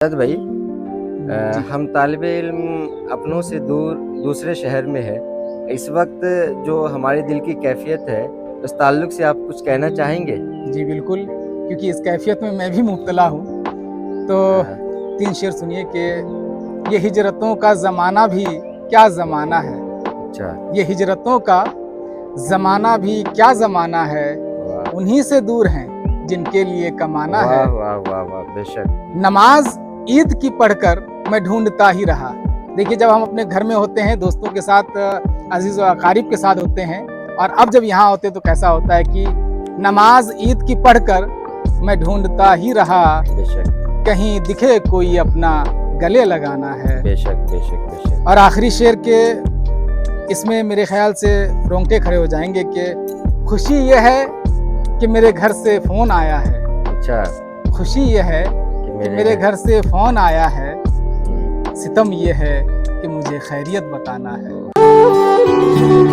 शायद भाई जी हम तालिब इल्म अपनों से दूर दूसरे शहर में है। इस वक्त जो हमारे दिल की कैफियत है, उस ताल्लुक से आप कुछ कहना चाहेंगे? जी बिल्कुल, क्योंकि इस कैफियत में मैं भी मुब्तला हूँ। तो हाँ, 3 शेर सुनिए कि ये हिजरतों का ज़माना भी क्या ज़माना है, अच्छा, ये हिजरतों का ज़माना भी क्या ज़माना है, वाह! उन्हीं से दूर हैं जिनके लिए कमाना वाह, है। वाह, वाह, वाह! बेशक। नमाज़ ईद की पढ़कर मैं ढूँढता ही रहा। देखिए, जब हम अपने घर में होते हैं, दोस्तों के साथ, अज़ीज़ व अक़ारिब के साथ होते हैं, और अब जब यहाँ होते हैं तो कैसा होता है कि नमाज़ ईद की पढ़कर मैं ढूँढता ही रहा, बेशक, कहीं दिखे कोई अपना गले लगाना है। बेशक, बेशक, बेशक। और आखिरी शेर के इसमें मेरे ख़्याल से रोंगटे खड़े हो जाएँगे कि खुशी ये है कि मेरे घर से फ़ोन आया है। अच्छा, खुशी ये है कि कि मेरे घर से फ़ोन आया है, हुँ, सितम ये है कि मुझे खैरियत बताना है।